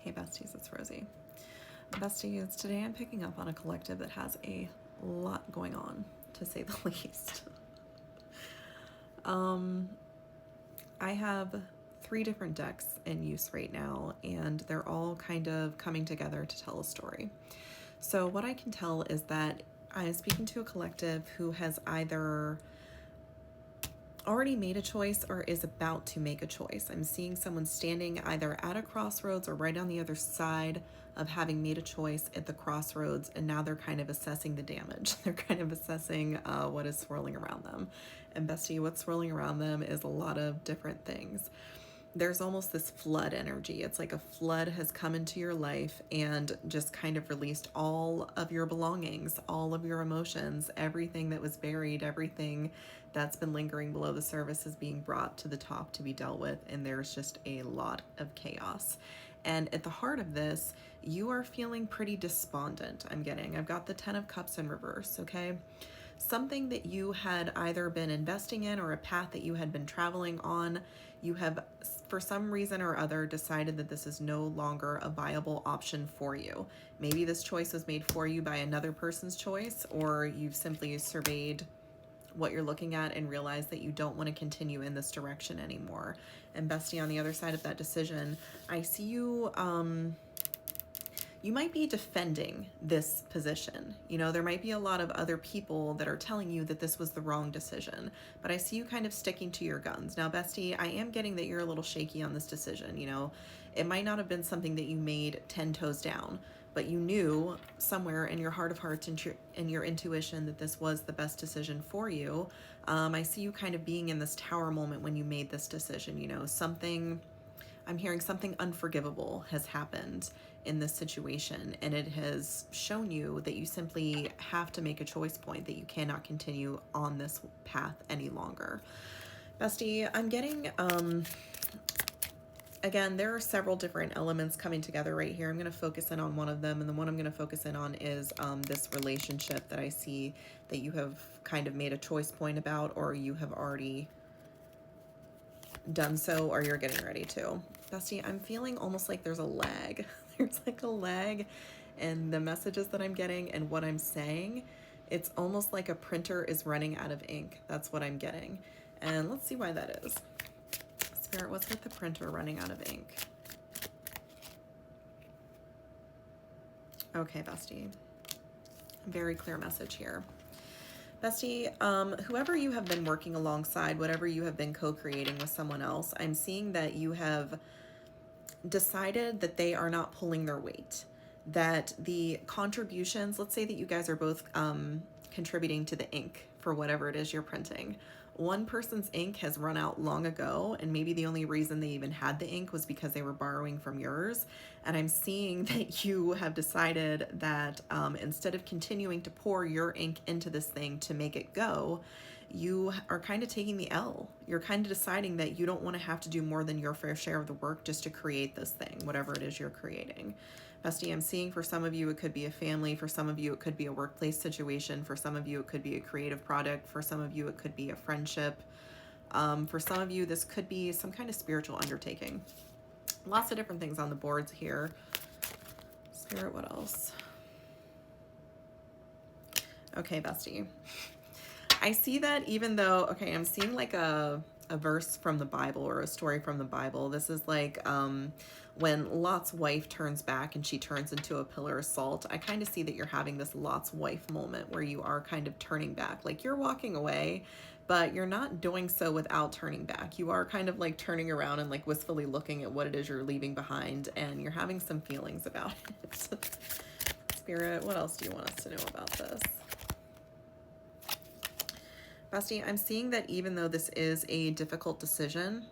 Hey besties, it's Rosie. Besties, today I'm picking up on a collective that has a lot going on, to say the least. I have 3 different decks in use right now, and they're all kind of coming together to tell a story. So what I can tell is that I am speaking to a collective who has either already made a choice or is about to make a choice. I'm seeing someone standing either at a crossroads or right on the other side of having made a choice at the crossroads, and now they're kind of assessing the damage. They're kind of assessing what is swirling around them. And bestie, what's swirling around them is a lot of different things. There's almost this flood energy. It's like a flood has come into your life and just kind of released all of your belongings, all of your emotions, everything that was buried, everything that's been lingering below the surface is being brought to the top to be dealt with, and there's just a lot of chaos. And at the heart of this, you are feeling pretty despondent. I've got the 10 of Cups in reverse, okay? Something that you had either been investing in or a path that you had been traveling on, you have, for some reason or other, decided that this is no longer a viable option for you. Maybe this choice was made for you by another person's choice, or you've simply surveyed what you're looking at and realize that you don't want to continue in this direction anymore. And bestie, on the other side of that decision, I see you, you might be defending this position. You know, there might be a lot of other people that are telling you that this was the wrong decision, but I see you kind of sticking to your guns. Now, bestie, I am getting that you're a little shaky on this decision. You know, it might not have been something that you made 10 toes down, but you knew somewhere in your heart of hearts and in your intuition that this was the best decision for you. I see you kind of being in this tower moment when you made this decision. You know, I'm hearing something unforgivable has happened in this situation, and it has shown you that you simply have to make a choice point, that you cannot continue on this path any longer. Bestie, I'm getting, again, there are several different elements coming together right here. I'm going to focus in on one of them, and the one I'm going to focus in on is this relationship that I see that you have kind of made a choice point about, or you have already done so, or you're getting ready to. Bestie, I'm feeling almost like there's a lag. There's like a lag in the messages that I'm getting and what I'm saying. It's almost like a printer is running out of ink. That's what I'm getting. And let's see why that is. Spirit, what's with the printer running out of ink? Okay, bestie. Very clear message here. Bestie, whoever you have been working alongside, whatever you have been co-creating with someone else, I'm seeing that you have decided that they are not pulling their weight, that the contributions, let's say that you guys are both contributing to the ink for whatever it is you're printing. One person's ink has run out long ago, and maybe the only reason they even had the ink was because they were borrowing from yours. And I'm seeing that you have decided that instead of continuing to pour your ink into this thing to make it go, you are kind of taking the L. You're kind of deciding that you don't want to have to do more than your fair share of the work just to create this thing, whatever it is you're creating. Bestie, I'm seeing for some of you, it could be a family. For some of you, it could be a workplace situation. For some of you, it could be a creative product. For some of you, it could be a friendship. For some of you, this could be some kind of spiritual undertaking. Lots of different things on the boards here. Spirit, what else? Okay, bestie. I see that even though, okay, I'm seeing like a verse from the Bible or a story from the Bible. This is like when Lot's wife turns back and she turns into a pillar of salt. I kind of see that you're having this Lot's wife moment where you are kind of turning back. Like you're walking away, but you're not doing so without turning back. You are kind of like turning around and like wistfully looking at what it is you're leaving behind, and you're having some feelings about it. Spirit, what else do you want us to know about this? Bestie, I'm seeing that even though this is a difficult decision,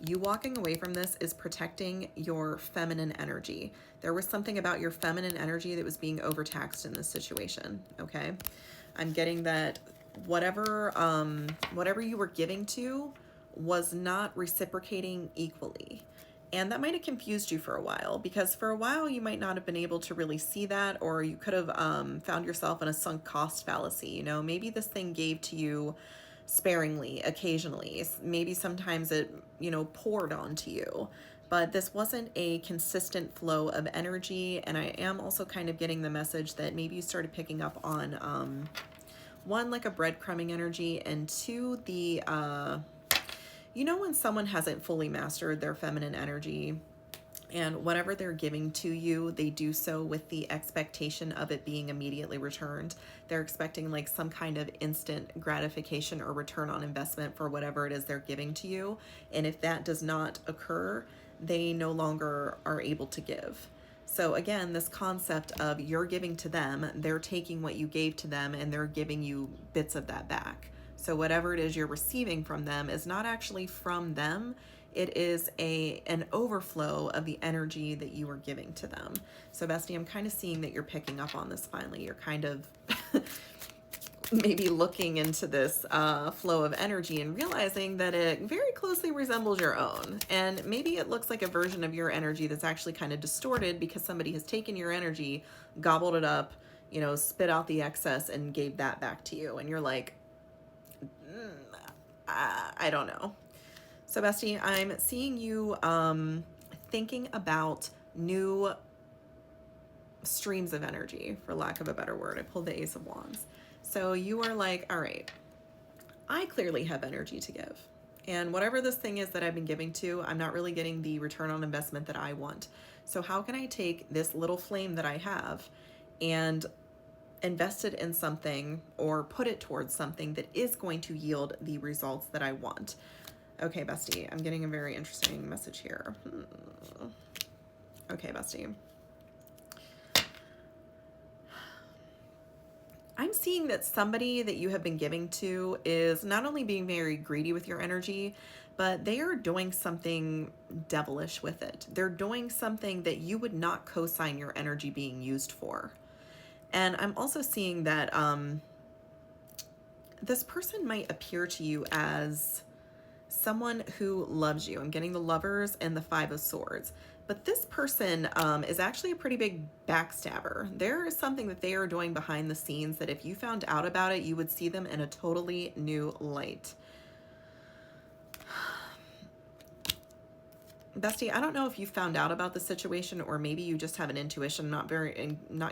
you walking away from this is protecting your feminine energy. There was something about your feminine energy that was being overtaxed in this situation, okay? I'm getting that whatever you were giving to was not reciprocating equally. And that might have confused you for a while, because for a while you might not have been able to really see that, or you could have found yourself in a sunk cost fallacy. You know, maybe this thing gave to you sparingly, occasionally. Maybe sometimes it, you know, poured onto you. But this wasn't a consistent flow of energy. And I am also kind of getting the message that maybe you started picking up on, one, like a breadcrumbing energy, and two, the, you know, when someone hasn't fully mastered their feminine energy, and whatever they're giving to you, they do so with the expectation of it being immediately returned. They're expecting like some kind of instant gratification or return on investment for whatever it is they're giving to you. And if that does not occur, they no longer are able to give. So again, this concept of you're giving to them, they're taking what you gave to them and they're giving you bits of that back. So whatever it is you're receiving from them is not actually from them. It is an overflow of the energy that you are giving to them. So bestie, I'm kind of seeing that you're picking up on this finally. You're kind of maybe looking into this flow of energy and realizing that it very closely resembles your own. And maybe it looks like a version of your energy that's actually kind of distorted because somebody has taken your energy, gobbled it up, you know, spit out the excess and gave that back to you. And you're like, I don't know. So bestie, I'm seeing you thinking about new streams of energy, for lack of a better word. I pulled the Ace of Wands. So you are like, all right, I clearly have energy to give. And whatever this thing is that I've been giving to, I'm not really getting the return on investment that I want. So how can I take this little flame that I have and invest it in something or put it towards something that is going to yield the results that I want? Okay, bestie, I'm getting a very interesting message here. Okay, bestie. I'm seeing that somebody that you have been giving to is not only being very greedy with your energy, but they are doing something devilish with it. They're doing something that you would not co-sign your energy being used for. And I'm also seeing that this person might appear to you as someone who loves you. I'm getting the Lovers and the Five of Swords. But this person is actually a pretty big backstabber. There is something that they are doing behind the scenes that if you found out about it, you would see them in a totally new light. Bestie, I don't know if you found out about the situation or maybe you just have an intuition, not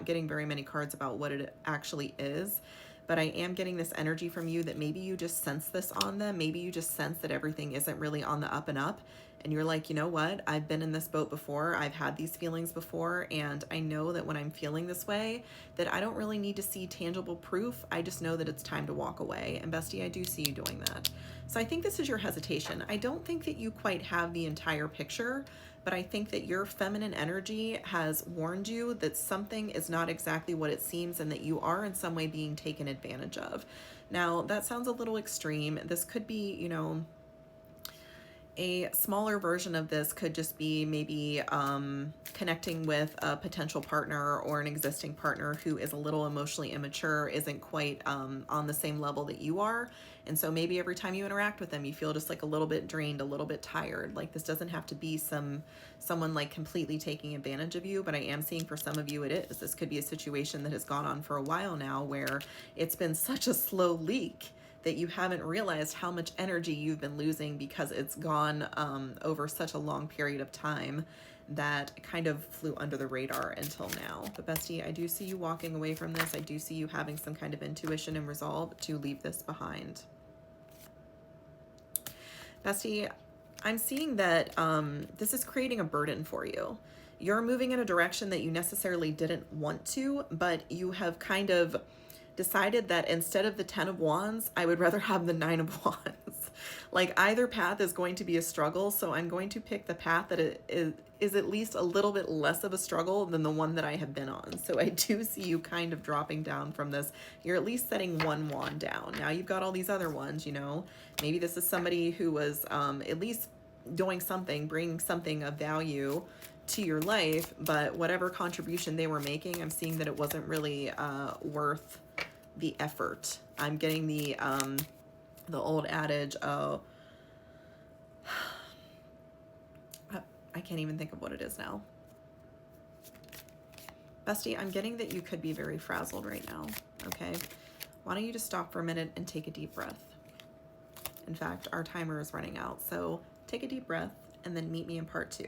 getting very many cards about what it actually is. But I am getting this energy from you that maybe you just sense this on them. Maybe you just sense that everything isn't really on the up and up. And you're like, you know what? I've been in this boat before. I've had these feelings before. And I know that when I'm feeling this way, that I don't really need to see tangible proof. I just know that it's time to walk away. And bestie, I do see you doing that. So I think this is your hesitation. I don't think that you quite have the entire picture, but I think that your feminine energy has warned you that something is not exactly what it seems and that you are in some way being taken advantage of. Now, that sounds a little extreme. This could be, you know, a smaller version of this could just be maybe connecting with a potential partner or an existing partner who is a little emotionally immature, isn't quite on the same level that you are. And so maybe every time you interact with them, you feel just like a little bit drained, a little bit tired. Like this doesn't have to be someone like completely taking advantage of you, but I am seeing for some of you it is. This could be a situation that has gone on for a while now where it's been such a slow leak that you haven't realized how much energy you've been losing because it's gone over such a long period of time that kind of flew under the radar until now. But bestie, I do see you walking away from this. I do see you having some kind of intuition and resolve to leave this behind. Bestie, I'm seeing that this is creating a burden for you. You're moving in a direction that you necessarily didn't want to, but you have kind of decided that instead of the 10 of Wands, I would rather have the 9 of Wands. Like either path is going to be a struggle, so I'm going to pick the path that is at least a little bit less of a struggle than the one that I have been on. So I do see you kind of dropping down from this. You're at least setting one wand down. Now you've got all these other ones, you know. Maybe this is somebody who was at least doing something, bringing something of value to your life, but whatever contribution they were making, I'm seeing that it wasn't really worth the effort. I'm getting the old adage, oh, I can't even think of what it is now. Bestie, I'm getting that you could be very frazzled right now, okay? Why don't you just stop for a minute and take a deep breath? In fact, our timer is running out. So take a deep breath and then meet me in part 2.